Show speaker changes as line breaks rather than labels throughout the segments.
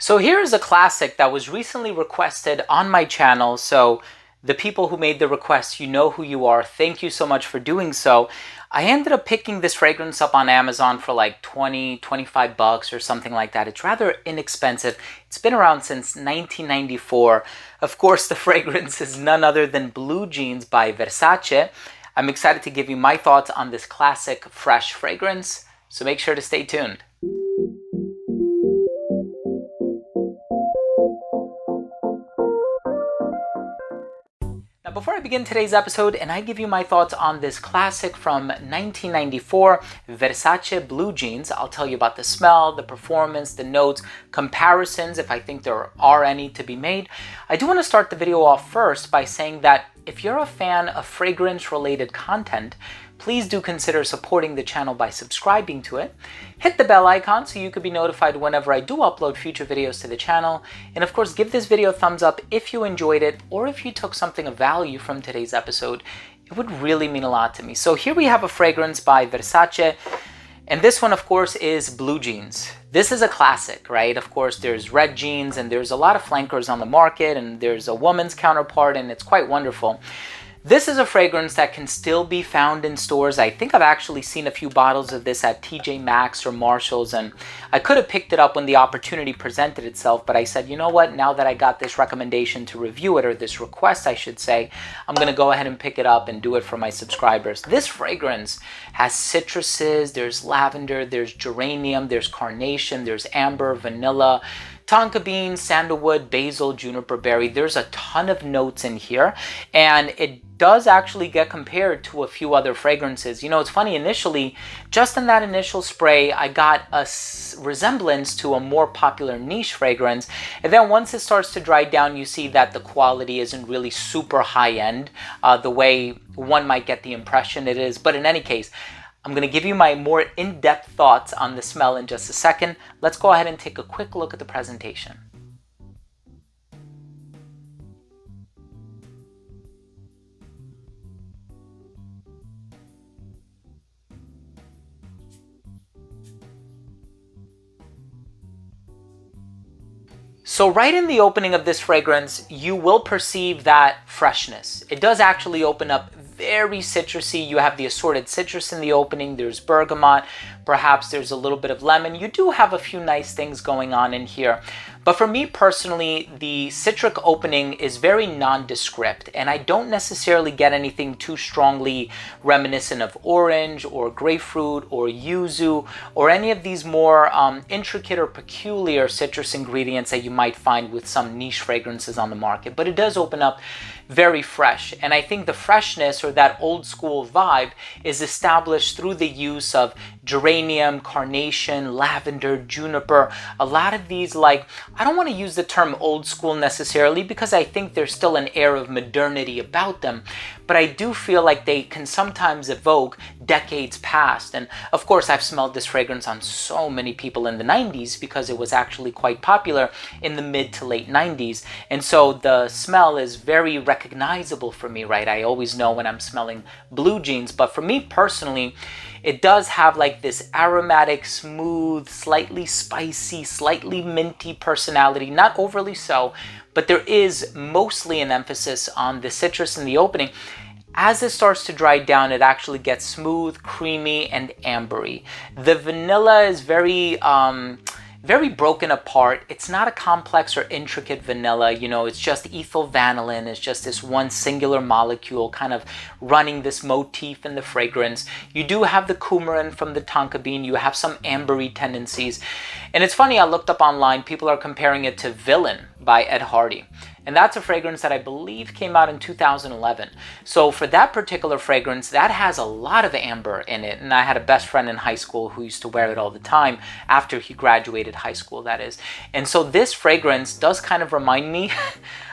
So here is a classic that was recently requested on my channel. So the people who made the request, you know who you are. Thank you so much for doing so. I ended up picking this fragrance up on Amazon for like 20, 25 bucks or something like that. It's rather inexpensive. It's been around since 1994. Of course, the fragrance is none other than Blue Jeans by Versace. I'm excited to give you my thoughts on this classic fresh fragrance, so make sure to stay tuned. Now, before I begin today's episode and I give you my thoughts on this classic from 1994, Versace Blue Jeans, I'll tell you about the smell, the performance, the notes, comparisons, if I think there are any to be made. I do want to start the video off first by saying that if you're a fan of fragrance-related content, please do consider supporting the channel by subscribing to it. Hit the bell icon so you could be notified whenever I do upload future videos to the channel. And of course, give this video a thumbs up if you enjoyed it or if you took something of value from today's episode. It would really mean a lot to me. So here we have a fragrance by Versace. And this one, of course, is Blue Jeans. This is a classic, right? Of course, there's red jeans and there's a lot of flankers on the market and there's a woman's counterpart and it's quite wonderful. This is a fragrance that can still be found in stores. I think I've actually seen a few bottles of this at TJ Maxx or Marshall's, and I could have picked it up when the opportunity presented itself, but I said, you know what, now that I got this recommendation to review it, or this request I should say, I'm going to go ahead and pick it up and do it for my subscribers. This fragrance has citruses, there's lavender, there's geranium, there's carnation, there's amber, vanilla, tonka bean, sandalwood, basil, juniper berry. There's a ton of notes in here, and it does actually get compared to a few other fragrances. You know, it's funny, initially, just in that initial spray, I got a resemblance to a more popular niche fragrance, and then once it starts to dry down, you see that the quality isn't really super high-end, the way one might get the impression it is. But in any case, I'm going to give you my more in-depth thoughts on the smell in just a second. Let's go ahead and take a quick look at the presentation. So right in the opening of this fragrance, you will perceive that freshness. It does actually open up very citrusy. You have the assorted citrus in the opening. There's bergamot. Perhaps there's a little bit of lemon. You do have a few nice things going on in here. But for me personally, the citric opening is very nondescript, and I don't necessarily get anything too strongly reminiscent of orange or grapefruit or yuzu or any of these more intricate or peculiar citrus ingredients that you might find with some niche fragrances on the market. But it does open up very fresh, and I think the freshness or that old school vibe is established through the use of geranium, carnation, lavender, juniper. A lot of these, like, I don't want to use the term old school necessarily because I think there's still an air of modernity about them, but I do feel like they can sometimes evoke decades past. And of course, I've smelled this fragrance on so many people in the 90s because it was actually quite popular in the mid to late 90s. And so the smell is very recognizable for me, right? I always know when I'm smelling Blue Jeans, but for me personally, it does have like this aromatic, smooth, slightly spicy, slightly minty personality. Not overly so, but there is mostly an emphasis on the citrus in the opening. As it starts to dry down, it actually gets smooth, creamy, and ambery. The vanilla is very broken apart. It's not a complex or intricate vanilla, you know, it's just ethyl vanillin. It's just this one singular molecule kind of running this motif in the fragrance. You do have the coumarin from the tonka bean. You have some ambery tendencies. And it's funny, I looked up online, people are comparing it to Villain by Ed Hardy. And that's a fragrance that I believe came out in 2011. So for that particular fragrance, that has a lot of amber in it. And I had a best friend in high school who used to wear it all the time after he graduated high school, that is. And so this fragrance does kind of remind me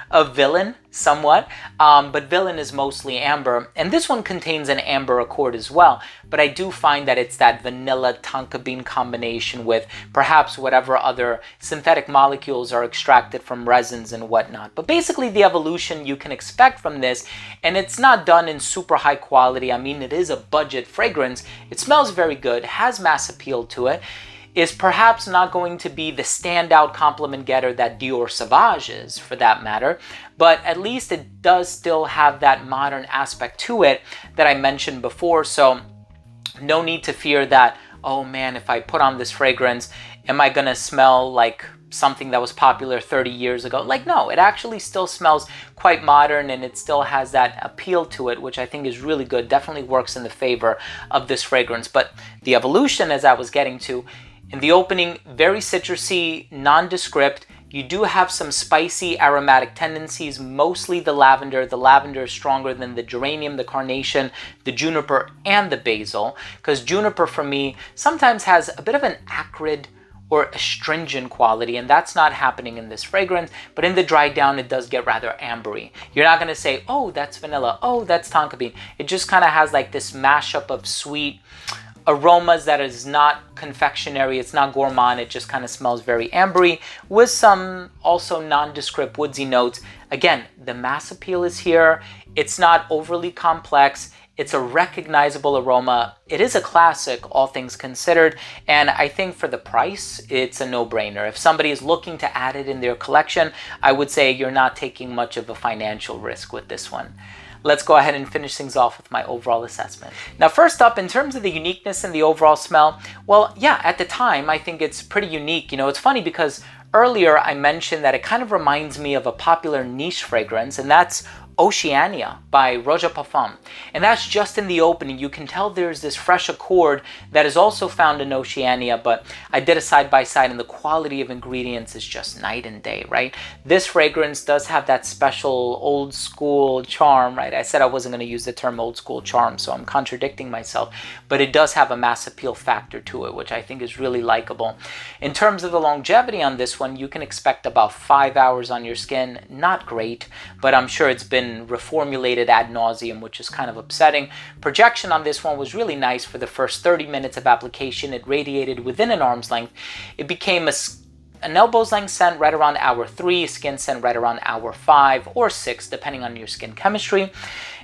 of Villain somewhat, but Villain is mostly amber, and this one contains an amber accord as well, but I do find that it's that vanilla tonka bean combination with perhaps whatever other synthetic molecules are extracted from resins and whatnot. But basically the evolution you can expect from this, and it's not done in super high quality. I mean, it is a budget fragrance. It smells very good, has mass appeal to it. is perhaps not going to be the standout compliment getter that Dior Sauvage is, for that matter, but at least it does still have that modern aspect to it that I mentioned before. So no need to fear that, oh man, if I put on this fragrance, am I gonna smell like something that was popular 30 years ago? Like, no, it actually still smells quite modern, and it still has that appeal to it, which I think is really good. Definitely works in the favor of this fragrance. But the evolution, as I was getting to, in the opening, very citrusy, nondescript. You do have some spicy aromatic tendencies, mostly the lavender. The lavender is stronger than the geranium, the carnation, the juniper, and the basil, because juniper for me sometimes has a bit of an acrid or astringent quality, and that's not happening in this fragrance. But in the dry down, it does get rather ambery. You're not going to say, oh, that's vanilla, oh, that's tonka bean. It just kind of has like this mashup of sweet aromas that is not confectionery, it's not gourmand, it just kind of smells very ambery with some also nondescript woodsy notes. Again, the mass appeal is here. It's not overly complex. It's a recognizable aroma. It is a classic, all things considered, and I think for the price, it's a no-brainer. If somebody is looking to add it in their collection, I would say you're not taking much of a financial risk with this one. Let's go ahead and finish things off with my overall assessment. Now, first up, in terms of the uniqueness and the overall smell, well, yeah, at the time, I think it's pretty unique. You know, it's funny because earlier I mentioned that it kind of reminds me of a popular niche fragrance, and that's Oceania by Roja Parfum. And that's just in the opening. You can tell there's this fresh accord that is also found in Oceania, but I did a side-by-side and the quality of ingredients is just night and day, right? This fragrance does have that special old school charm, right? I said I wasn't going to use the term old school charm, so I'm contradicting myself, but it does have a mass appeal factor to it, which I think is really likable. In terms of the longevity on this one, you can expect about 5 hours on your skin. Not great, but I'm sure it's been reformulated ad nauseum, which is kind of upsetting. Projection on this one was really nice for the first 30 minutes of application. It radiated within an arm's length. It became an elbow's length scent right around hour 3, skin scent right around hour 5 or 6, depending on your skin chemistry.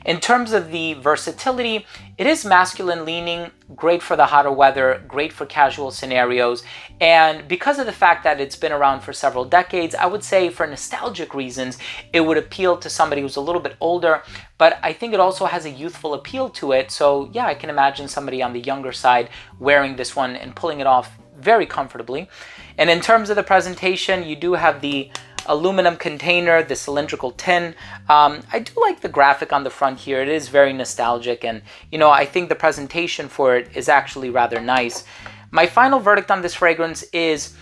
In terms of the versatility, it is masculine leaning, great for the hotter weather, great for casual scenarios. And because of the fact that it's been around for several decades, I would say for nostalgic reasons, it would appeal to somebody who's a little bit older, but I think it also has a youthful appeal to it. So yeah, I can imagine somebody on the younger side wearing this one and pulling it off very comfortably. And in terms of the presentation, you do have the aluminum container, the cylindrical tin. I do like the graphic on the front here. It is very nostalgic, and you know, I think the presentation for it is actually rather nice. My final verdict on this fragrance is,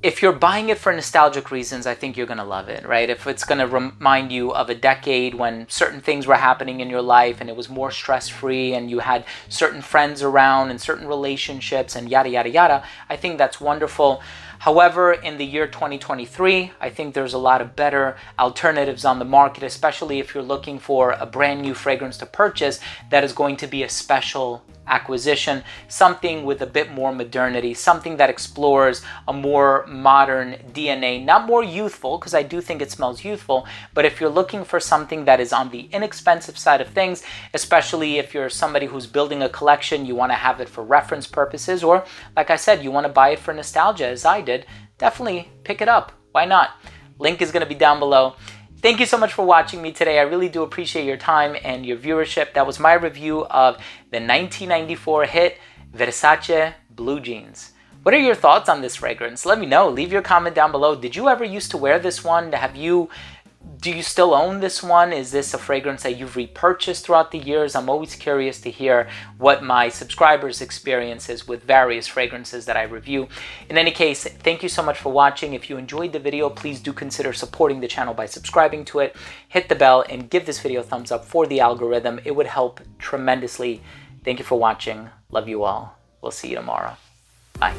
if you're buying it for nostalgic reasons, I think you're gonna love it, right? If it's gonna remind you of a decade when certain things were happening in your life and it was more stress-free and you had certain friends around and certain relationships and yada, yada, yada, I think that's wonderful. However, in the year 2023, I think there's a lot of better alternatives on the market, especially if you're looking for a brand new fragrance to purchase that is going to be a special acquisition, something with a bit more modernity, something that explores a more modern DNA, not more youthful, because I do think it smells youthful, but if you're looking for something that is on the inexpensive side of things, especially if you're somebody who's building a collection, you want to have it for reference purposes, or like I said, you want to buy it for nostalgia, as I did, definitely pick it up. Why not? Link is going to be down below. Thank you so much for watching me today. I really do appreciate your time and your viewership. That was my review of the 1994 hit Versace Blue Jeans. What are your thoughts on this fragrance? Let me know. Leave your comment down below. Did you ever used to wear this one? Do you still own this one? Is this a fragrance that you've repurchased throughout the years? I'm always curious to hear what my subscribers' experience is with various fragrances that I review. In any case, thank you so much for watching. If you enjoyed the video, please do consider supporting the channel by subscribing to it. Hit the bell and give this video a thumbs up for the algorithm. It would help tremendously. Thank you for watching. Love you all. We'll see you tomorrow. Bye.